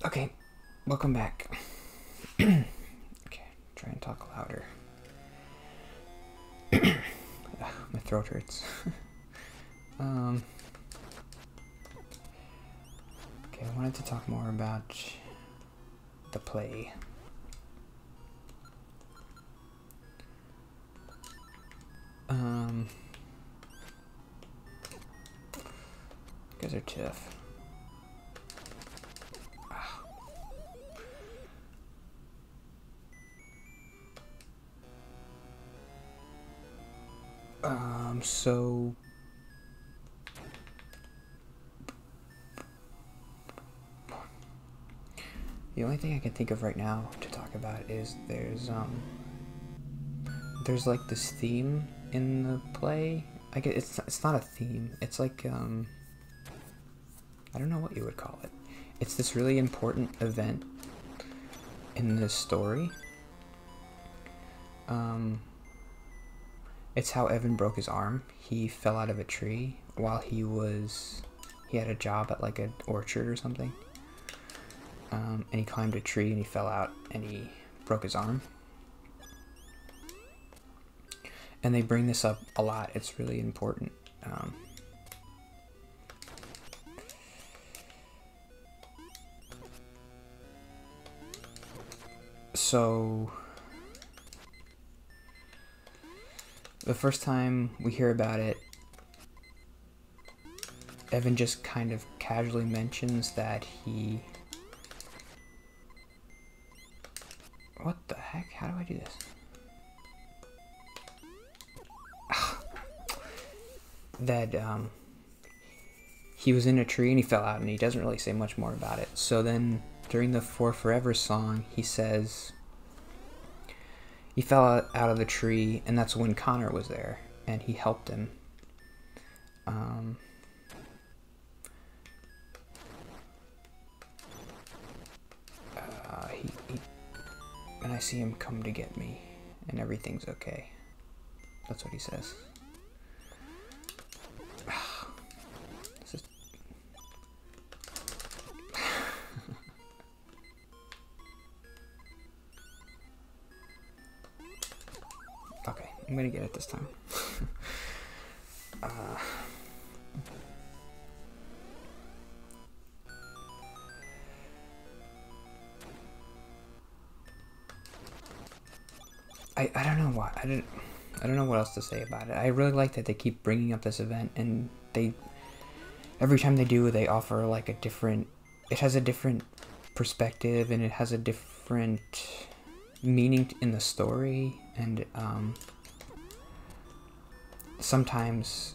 Okay, welcome back. Okay, try and talk louder. My throat hurts. Okay, I wanted to talk more about the play. You guys are tough. So the only thing I can think of right now to talk about is there's like this theme in the play. I guess it's not a theme. It's like I don't know what you would call it. It's this really important event in this story. It's how Evan broke his arm. He fell out of a tree while he had a job at like an orchard or something. And he climbed a tree and he fell out and he broke his arm. And they bring this up a lot. It's really important. So the first time we hear about it, Evan just kind of casually mentions that he... What the heck? How do I do this? That he was in a tree and he fell out, and he doesn't really say much more about it. So then during the For Forever song, he says he fell out of the tree, and that's when Connor was there and he helped him. And I see him come to get me, and everything's okay. That's what he says. This is... Okay, I'm gonna get it this time. I don't know why. I don't know what else to say about it. I really like that they keep bringing up this event, and every time they do, they offer like a different... It has a different perspective, and it has a different meaning in the story, and sometimes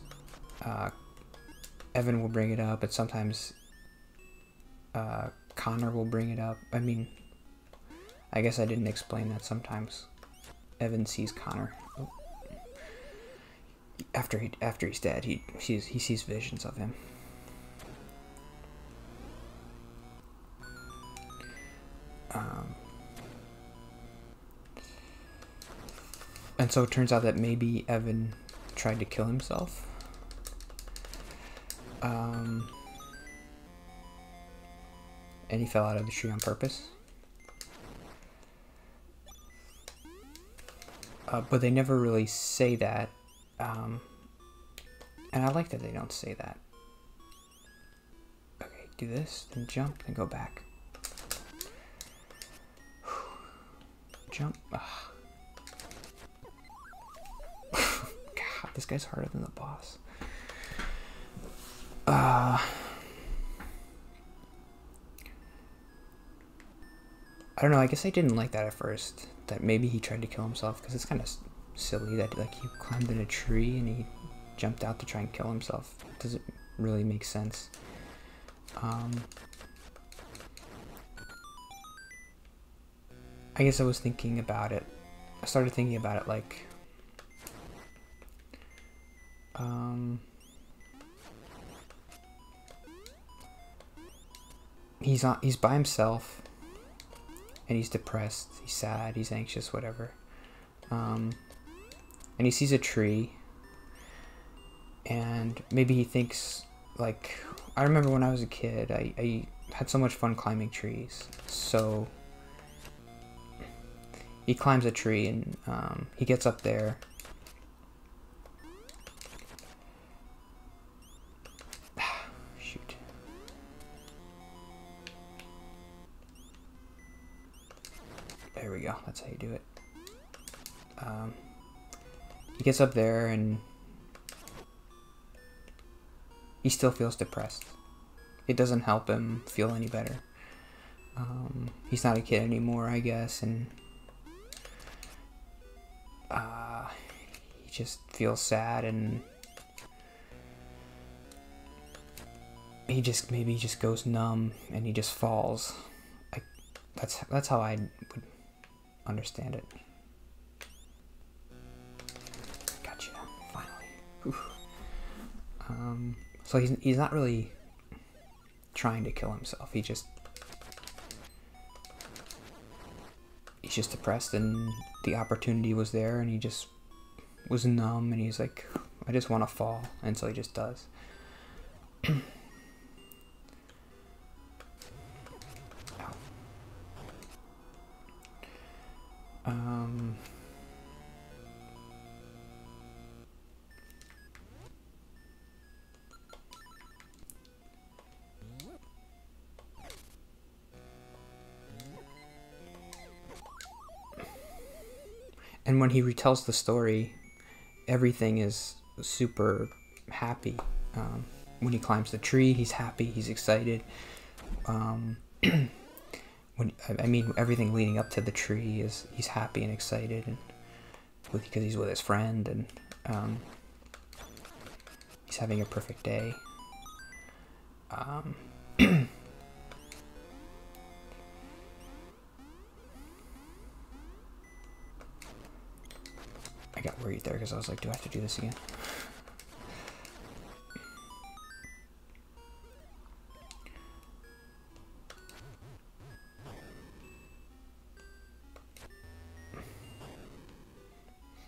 Evan will bring it up, and sometimes Connor will bring it up. I mean, I guess I didn't explain that. Sometimes Evan sees Connor. Oh. After he's dead, he sees visions of him. And so it turns out that maybe Evan tried to kill himself. And he fell out of the tree on purpose. But they never really say that. And I like that they don't say that. Okay, do this, then jump, then go back. Jump. God, this guy's harder than the boss. I don't know, I guess I didn't like that at first. That maybe he tried to kill himself, because it's kind of silly that like he climbed in a tree and he jumped out to try and kill himself. It doesn't really make sense. I guess I was thinking about it. I started thinking about it like he's by himself, and he's depressed, he's sad, he's anxious, whatever. And he sees a tree, and maybe he thinks, like, I remember when I was a kid, I had so much fun climbing trees. So he climbs a tree and he gets up there. Shoot. There we go. That's how you do it. He gets up there and he still feels depressed. It doesn't help him feel any better. He's not a kid anymore, I guess, and he just feels sad, and maybe he just goes numb and he just falls. That's how I would understand it. Gotcha, finally. Whew. So he's not really trying to kill himself. He's just depressed, and the opportunity was there, and he just was numb, and he's like, I just want to fall, and so he just does. And when he retells the story, everything is super happy. When he climbs the tree, he's happy, he's excited. Everything leading up to the tree he's happy and excited, and because he's with his friend, and he's having a perfect day. I got worried there because I was like, do I have to do this again?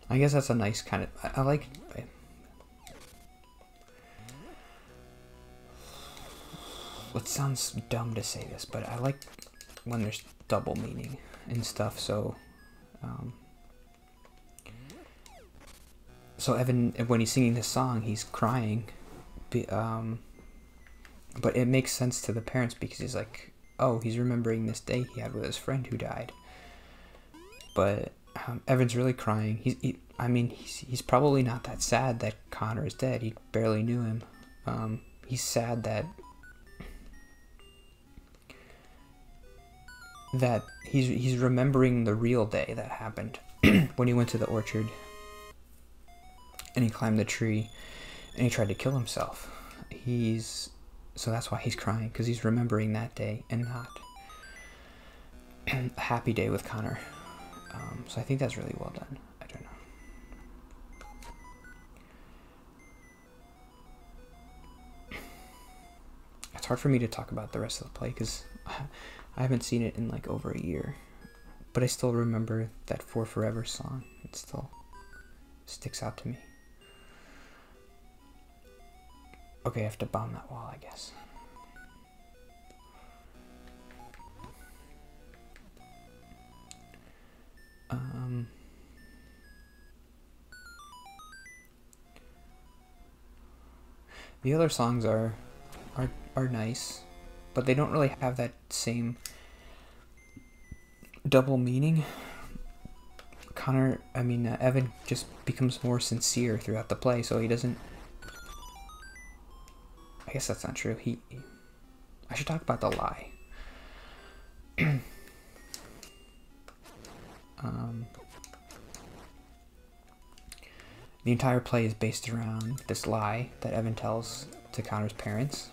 I guess that's a nice kind of... I like... It sounds dumb to say this, but I like when there's double meaning and stuff, so... So Evan, when he's singing this song, he's crying, but it makes sense to the parents because he's like, oh, he's remembering this day he had with his friend who died. But Evan's really crying. He's probably not that sad that Connor is dead. He barely knew him. He's sad that he's remembering the real day that happened when he went to the orchard. And he climbed the tree, and he tried to kill himself. So that's why he's crying, because he's remembering that day and not a happy day with Connor. So I think that's really well done. I don't know. It's hard for me to talk about the rest of the play, because I haven't seen it in like over a year. But I still remember that For Forever song. It still sticks out to me. Okay, I have to bomb that wall, I guess. The other songs are nice, but they don't really have that same double meaning. Evan just becomes more sincere throughout the play, so he doesn't... I guess that's not true. I should talk about the lie. The entire play is based around this lie that Evan tells to Connor's parents.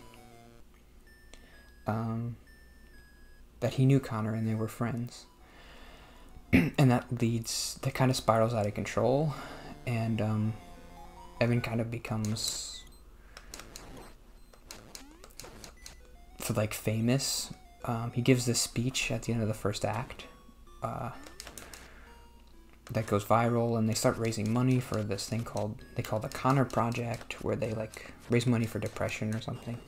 That he knew Connor and they were friends. And that kind of spirals out of control. And Evan kind of becomes... famous. He gives this speech at the end of the first act that goes viral, and they start raising money for this thing they call the Connor Project, where they raise money for depression or something.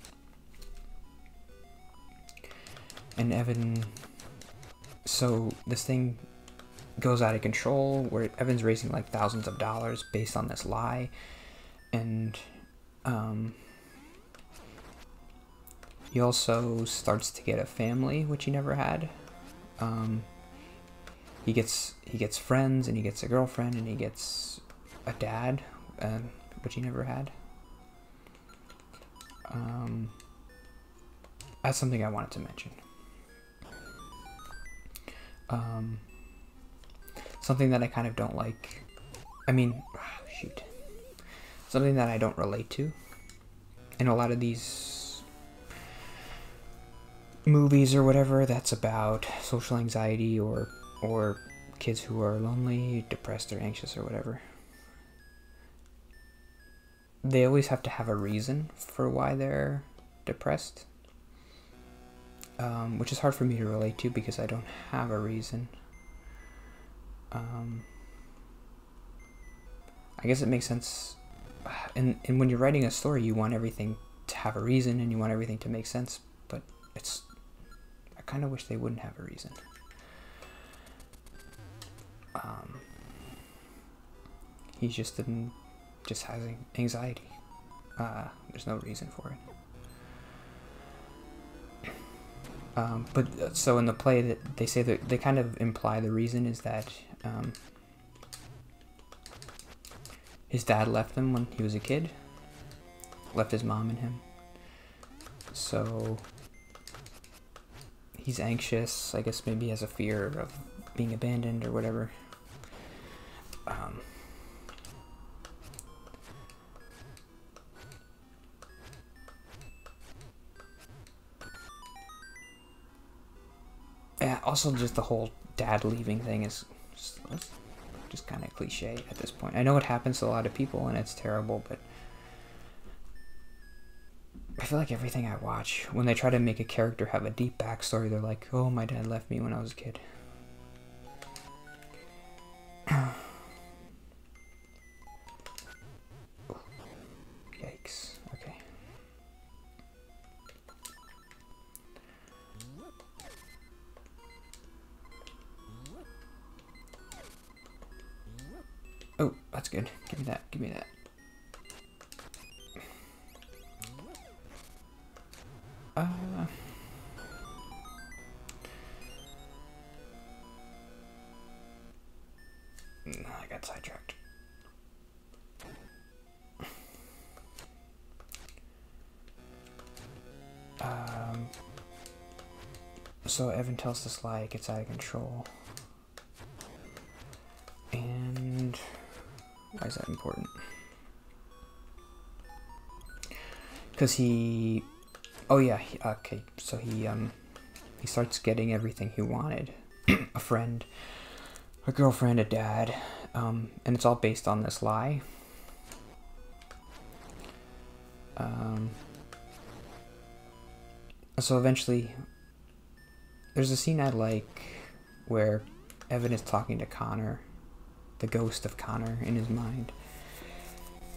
and Evan, so this thing goes out of control where Evan's raising like thousands of dollars based on this lie, and he also starts to get a family, which he never had. He gets friends, and he gets a girlfriend, and he gets a dad, which he never had. That's something I wanted to mention. Something that I kind of don't like. I mean, shoot. Something that I don't relate to. In a lot of these movies or whatever that's about social anxiety or kids who are lonely, depressed, or anxious or whatever. They always have to have a reason for why they're depressed. Which is hard for me to relate to because I don't have a reason. I guess it makes sense. And when you're writing a story, you want everything to have a reason and you want everything to make sense. But I kind of wish they wouldn't have a reason. He's just has anxiety. There's no reason for it. But so in the play, that they say that they kind of imply the reason is that his dad left him when he was a kid, left his mom and him. So he's anxious. I guess maybe he has a fear of being abandoned or whatever. Yeah, also just the whole dad leaving thing is just kind of cliche at this point. I know it happens to a lot of people and it's terrible, but I feel like everything I watch, when they try to make a character have a deep backstory, they're like, oh, my dad left me when I was a kid. Yikes. Okay. Oh, that's good. Give me that. Give me that. I got sidetracked. So Evan tells this lie, it gets out of control. And why is that important? Because oh yeah, okay, so he starts getting everything he wanted. A friend, a girlfriend, a dad, and it's all based on this lie. So eventually, there's a scene I like where Evan is talking to Connor, the ghost of Connor in his mind.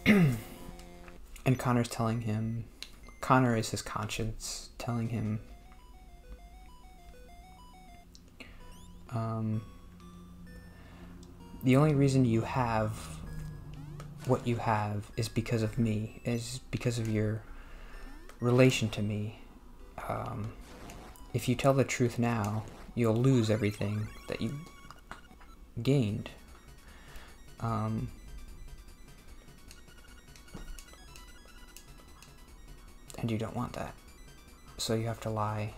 And Connor's telling him, Connor is his conscience, telling him, the only reason you have what you have is because of me, is because of your relation to me. If you tell the truth now, you'll lose everything that you gained. And you don't want that. So you have to lie.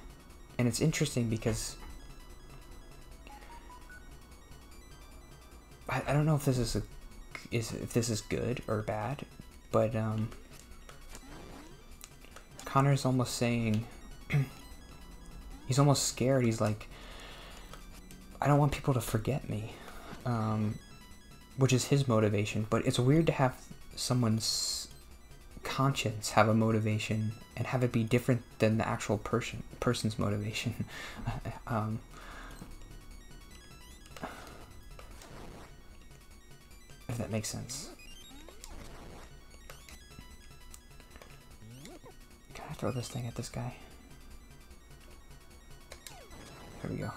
And it's interesting because I don't know if this is good or bad, but Connor's almost saying he's almost scared. He's like, I don't want people to forget me, which is his motivation. But it's weird to have someone's conscience have a motivation and have it be different than the actual person's motivation. If that makes sense. Can I throw this thing at this guy? There we go.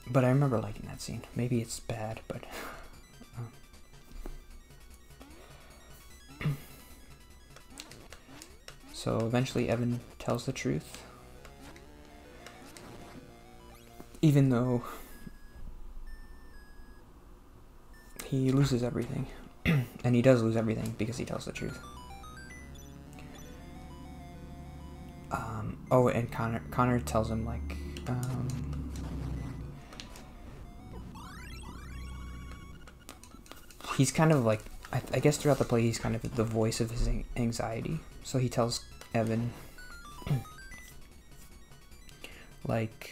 But I remember liking that scene. Maybe it's bad, but... So eventually Evan tells the truth. Even though he loses everything. And he does lose everything because he tells the truth. Oh, and Connor tells him, like, he's kind of like, I guess throughout the play, he's kind of the voice of his anxiety. So he tells Evan, like,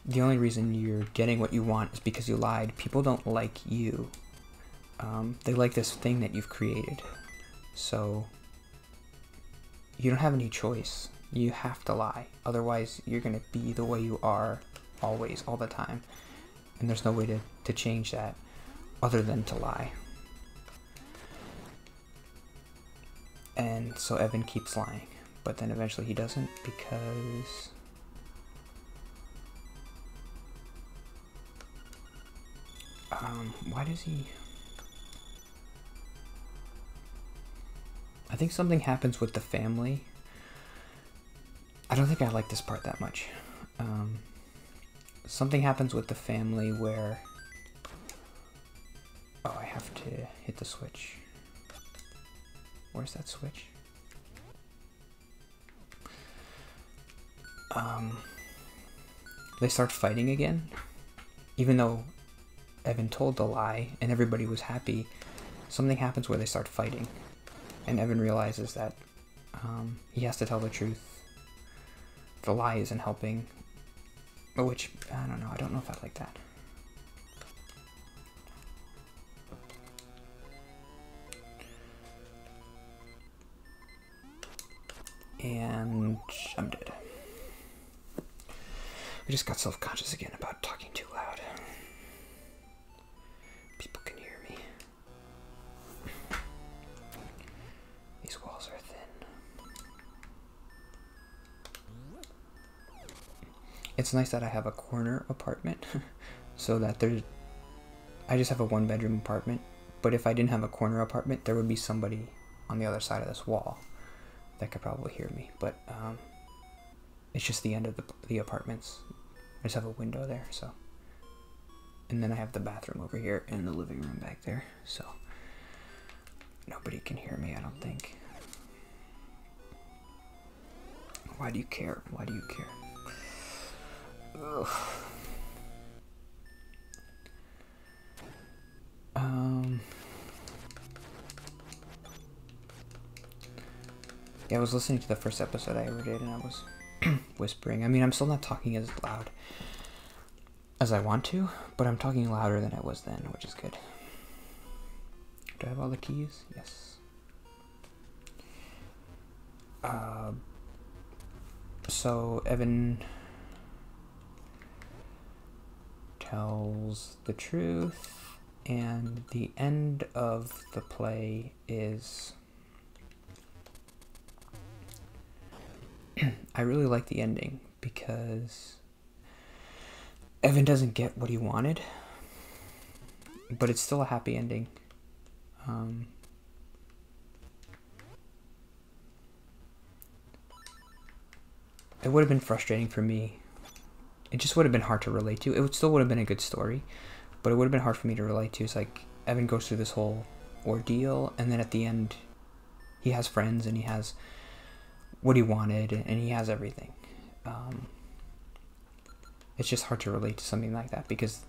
the only reason you're getting what you want is because you lied. People don't like you. They like this thing that you've created. So you don't have any choice. You have to lie. Otherwise, you're going to be the way you are always, all the time. And there's no way to change that other than to lie. And so Evan keeps lying. But then eventually he doesn't because... why does he... I think something happens with the family. I don't think I like this part that much. Something happens with the family where... Oh, I have to hit the switch. Where's that switch? They start fighting again. Even though Evan told the lie and everybody was happy, something happens where they start fighting. And Evan realizes that he has to tell the truth. The lie isn't helping. Which, I don't know. I don't know if I like that. And I'm dead. I just got self-conscious again about talking too loud. People can hear me. These walls are thin. It's nice that I have a corner apartment so that I just have a one-bedroom apartment, but if I didn't have a corner apartment, there would be somebody on the other side of this wall that could probably hear me, but it's just the end of the apartments. I just have a window there, so. And then I have the bathroom over here and the living room back there, so nobody can hear me, I don't think. Why do you care? Why do you care? Ugh. Yeah, I was listening to the first episode I ever did and I was whispering. I mean, I'm still not talking as loud as I want to, but I'm talking louder than I was then, which is good. Do I have all the keys? Yes. So Evan tells the truth, and the end of the play is... I really like the ending because Evan doesn't get what he wanted, but it's still a happy ending. It would have been frustrating for me. It just would have been hard to relate to. It still would have been a good story, but it would have been hard for me to relate to. It's like Evan goes through this whole ordeal, and then at the end, he has friends and he has what he wanted, and he has everything. It's just hard to relate to something like that because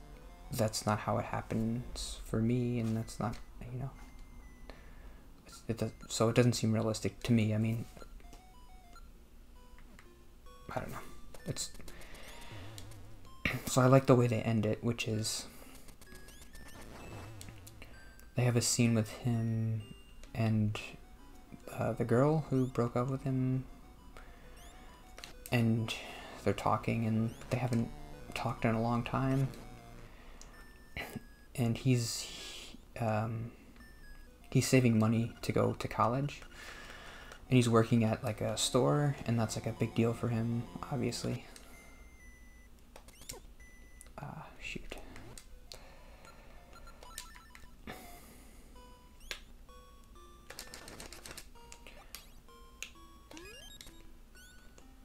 that's not how it happens for me, and that's not, you know, so it doesn't seem realistic to me. I mean, I don't know. So I like the way they end it, which is they have a scene with him and the girl who broke up with him, and they're talking, and they haven't talked in a long time, and he's saving money to go to college, and he's working at like a store, and that's like a big deal for him, obviously. Shoot.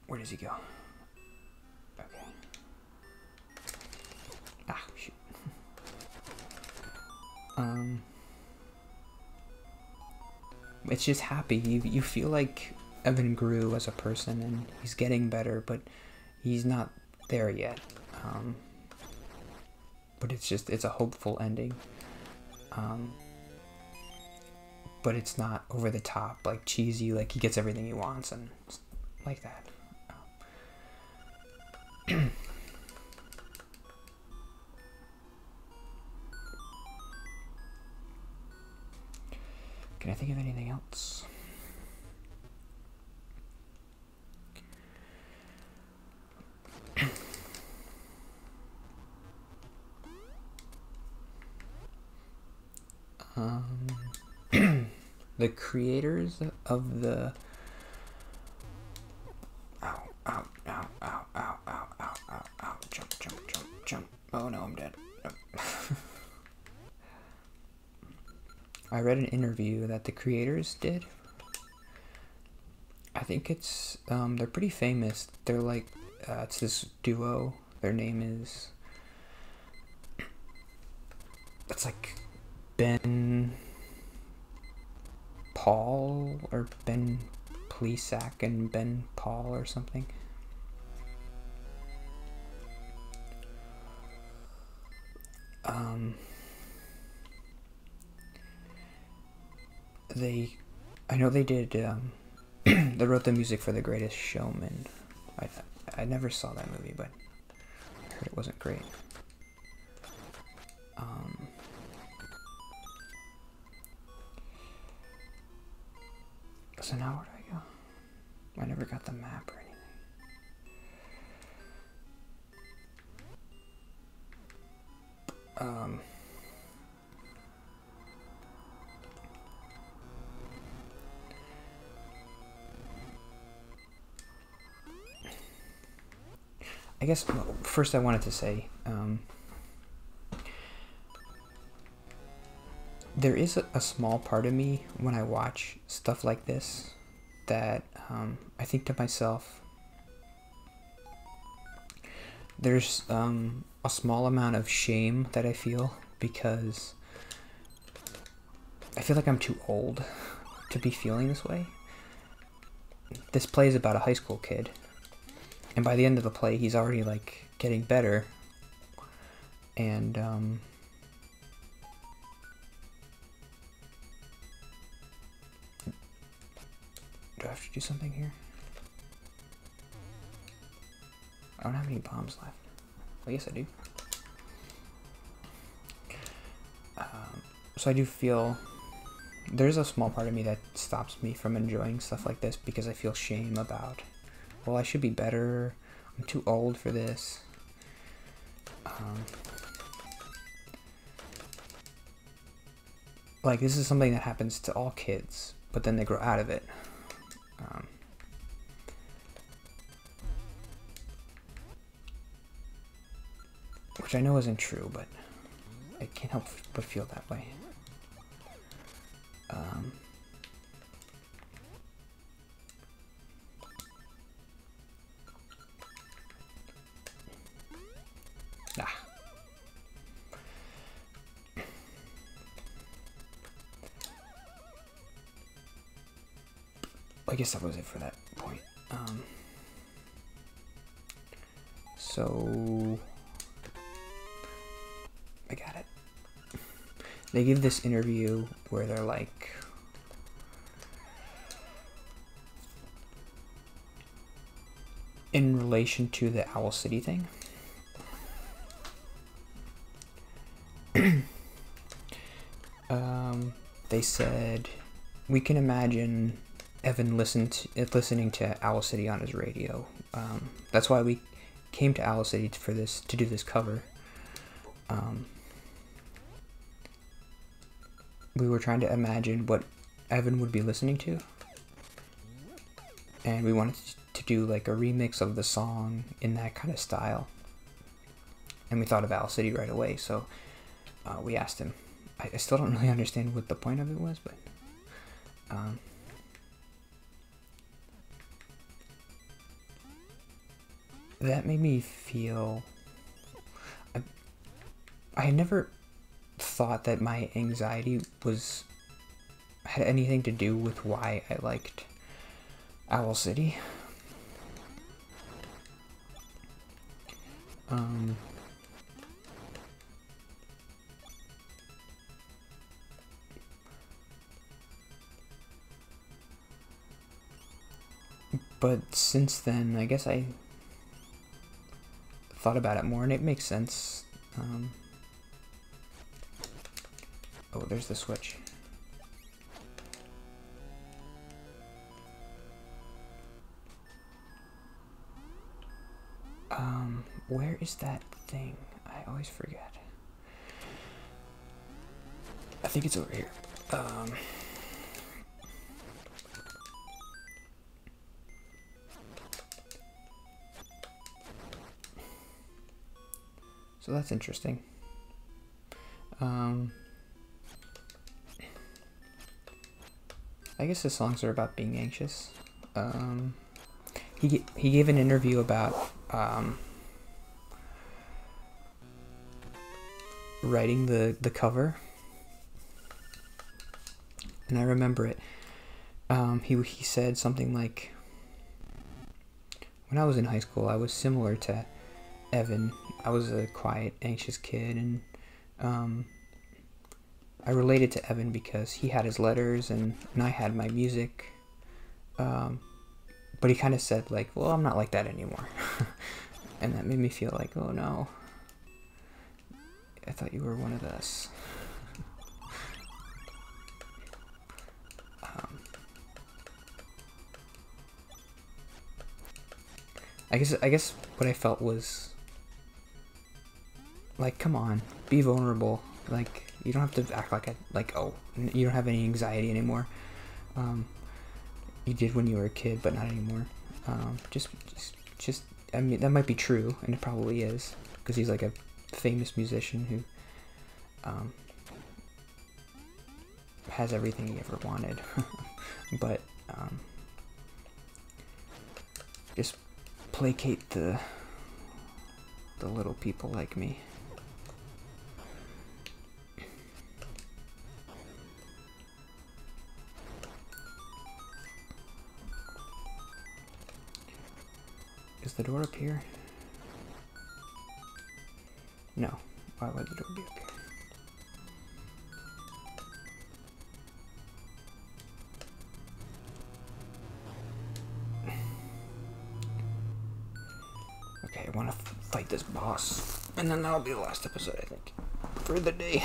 Where does he go? Okay. Shoot. It's just happy. You feel like Evan grew as a person, and he's getting better, but he's not there yet. But it's a hopeful ending. But it's not over the top, like cheesy, like he gets everything he wants and like that. Can I think of anything else? The creators of the jump. Oh no, I'm dead. I read an interview that the creators did. I think it's they're pretty famous. They're like it's this duo. Their name is it's like Ben Paul or Ben Plesac and Ben Paul or something. I know they did. They wrote the music for The Greatest Showman. I never saw that movie, but I heard it wasn't great. So now where do I go? I never got the map or anything. I guess first I wanted to say there is a small part of me when I watch stuff like this that I think to myself, there's a small amount of shame that I feel because I feel like I'm too old to be feeling this way. This play is about a high school kid, and by the end of the play he's already like getting better, and do I have to do something here? I don't have any bombs left. Well, yes I do. So I do feel there's a small part of me that stops me from enjoying stuff like this because I feel shame about, well, I should be better, I'm too old for this. Like, this is something that happens to all kids, but then they grow out of it. Which I know isn't true, but I can't help but feel that way. I guess that was it for that point. So I got it. They give this interview where they're like, in relation to the Owl City thing. They said, we can imagine Evan listening to Owl City on his radio. That's why we came to Owl City to do this cover. we were trying to imagine what Evan would be listening to, and we wanted to do like a remix of the song in that kind of style. And we thought of Owl City right away, so we asked him. I still don't really understand what the point of it was, but that made me feel... I never thought that my anxiety had anything to do with why I liked Owl City. But since then, I guess I thought about it more, and it makes sense. Oh, there's the switch. Where is that thing? I always forget. I think it's over here. So that's interesting. I guess the songs are about being anxious. He gave an interview about writing the cover, and I remember it. He said something like, when I was in high school, I was similar to Evan. I was a quiet, anxious kid, and I related to Evan because he had his letters and I had my music. But he kind of said like, well, I'm not like that anymore. And that made me feel like, oh no, I thought you were one of us. I guess what I felt was like, come on, be vulnerable. Like, you don't have to act like oh, you don't have any anxiety anymore. You did when you were a kid, but not anymore. Just, I mean, that might be true, and it probably is, because he's like a famous musician who has everything he ever wanted. But just placate the little people like me. Is the door up here? No. Why would the door be up here? Okay, I want to fight this boss, and then that'll be the last episode, I think, for the day.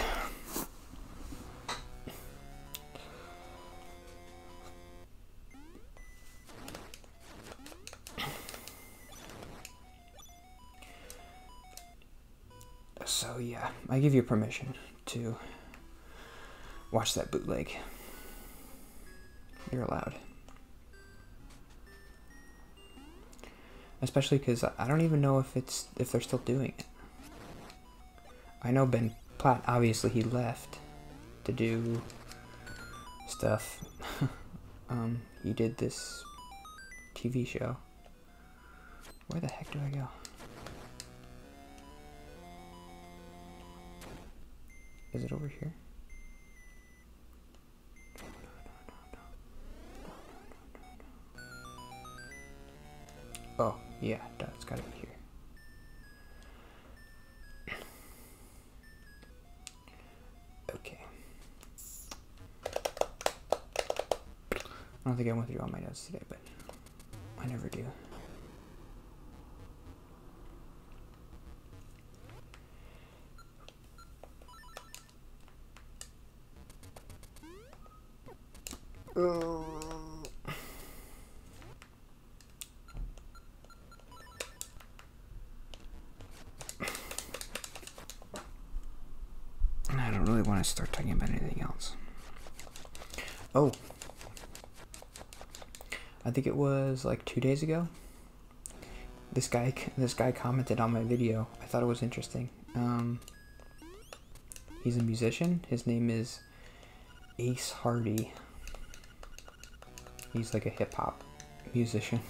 So yeah, I give you permission to watch that bootleg. You're allowed. Especially because I don't even know if they're still doing it. I know Ben Platt, obviously he left to do stuff. He did this TV show. Where the heck do I go? Is it over here? Oh, yeah, it's gotta be here. Okay. I don't think I went through all my notes today, but I never do. I don't really want to start talking about anything else. Oh, I think it was like 2 days ago. This guy commented on my video. I thought it was interesting. He's a musician. His name is Ace Hardy. He's like a hip hop musician.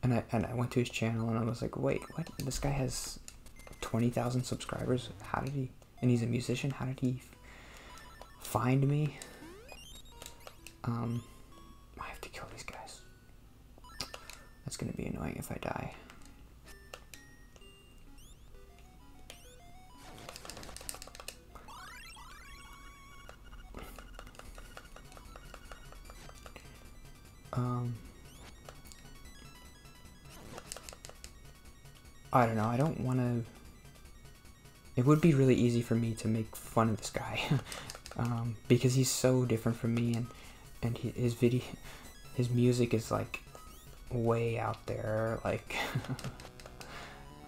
and I went to his channel and I was like, wait, what? This guy has 20,000 subscribers. How did he? And he's a musician. How did he find me? I have to kill these guys. That's gonna be annoying if I die. I don't know, I don't want to... It would be really easy for me to make fun of this guy. Because he's so different from me, and his music is like way out there, like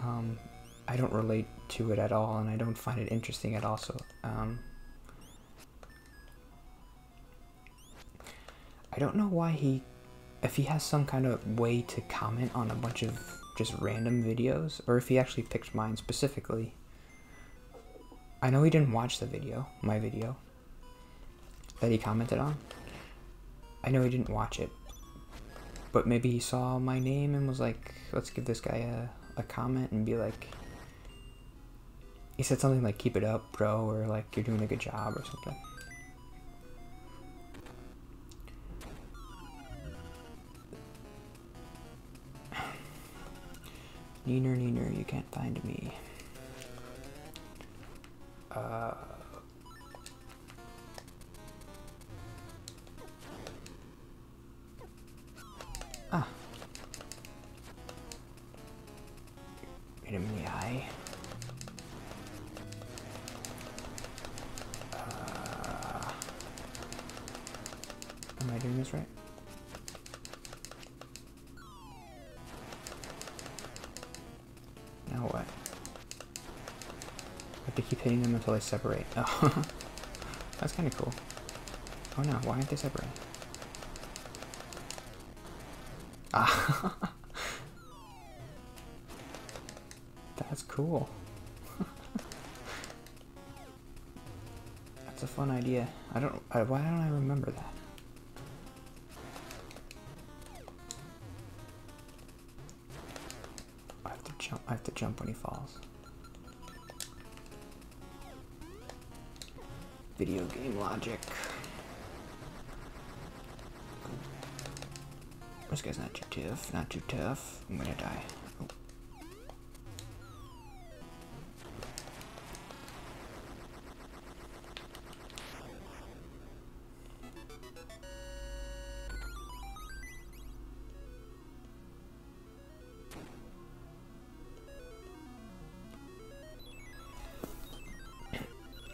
I don't relate to it at all, and I don't find it interesting at all, so I don't know why if he has some kind of way to comment on a bunch of just random videos, or if he actually picked mine specifically. I know he didn't watch the video, my video, that he commented on. I know he didn't watch it, but maybe he saw my name and was like, let's give this guy a comment and be like, he said something like, keep it up, bro, or like, you're doing a good job, or something. Neener, you can't find me. Hit him in the eye. Am I doing this right? Now what? I have to keep hitting them until they separate. Oh, that's kind of cool. Oh no, why aren't they separating? Ah, that's cool. That's a fun idea. Why don't I remember that? I have to jump when he falls. Video game logic. This guy's not too tough, not too tough. I'm gonna die. Oh.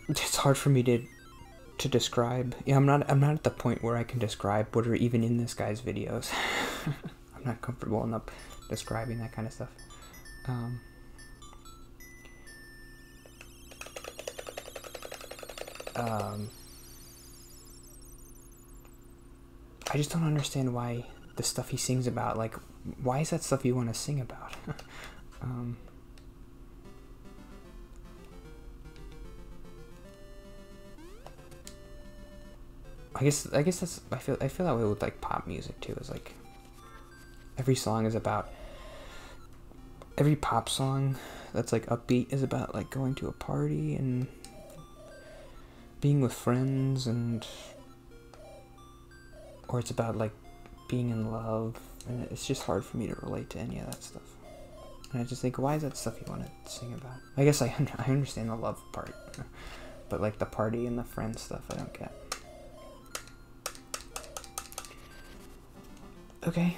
It's hard for me to describe. Yeah, I'm not at the point where I can describe what are even in this guy's videos. I'm not comfortable enough describing that kind of stuff. I just don't understand why the stuff he sings about, like, why is that stuff you want to sing about? I guess that's I feel that way with like pop music too. Is like every song is about, every pop song that's like upbeat is about like going to a party and being with friends, and or it's about like being in love, and it's just hard for me to relate to any of that stuff. And I just think, why is that stuff you want to sing about? I guess I understand the love part, but like the party and the friends stuff I don't get. Okay.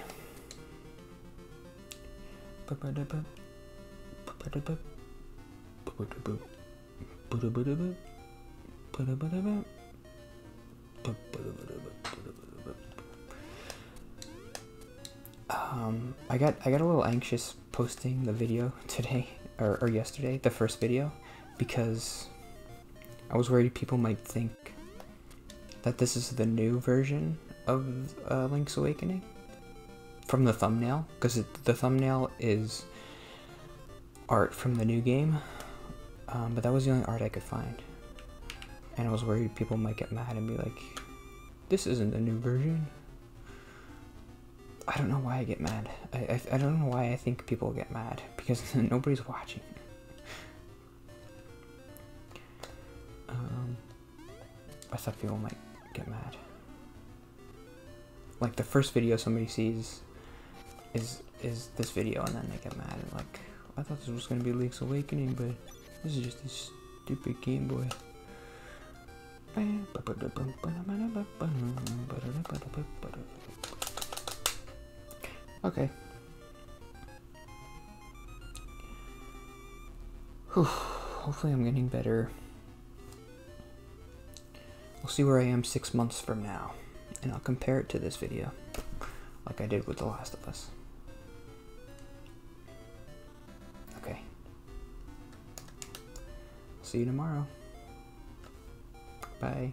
I got a little anxious posting the video today or yesterday, the first video, because I was worried people might think that this is the new version of Link's Awakening from the thumbnail, because the thumbnail is art from the new game, but that was the only art I could find, and I was worried people might get mad and be like, this isn't the new version. I don't know why I get mad. I don't know why I think people get mad, because nobody's watching. I thought people might get mad. Like the first video somebody sees is this video, and then they get mad and like, I thought this was gonna be Link's Awakening, but this is just this stupid Game Boy. Okay. Whew. Hopefully I'm getting better. We'll see where I am 6 months from now, and I'll compare it to this video, like I did with The Last of Us. Okay. See you tomorrow. Bye.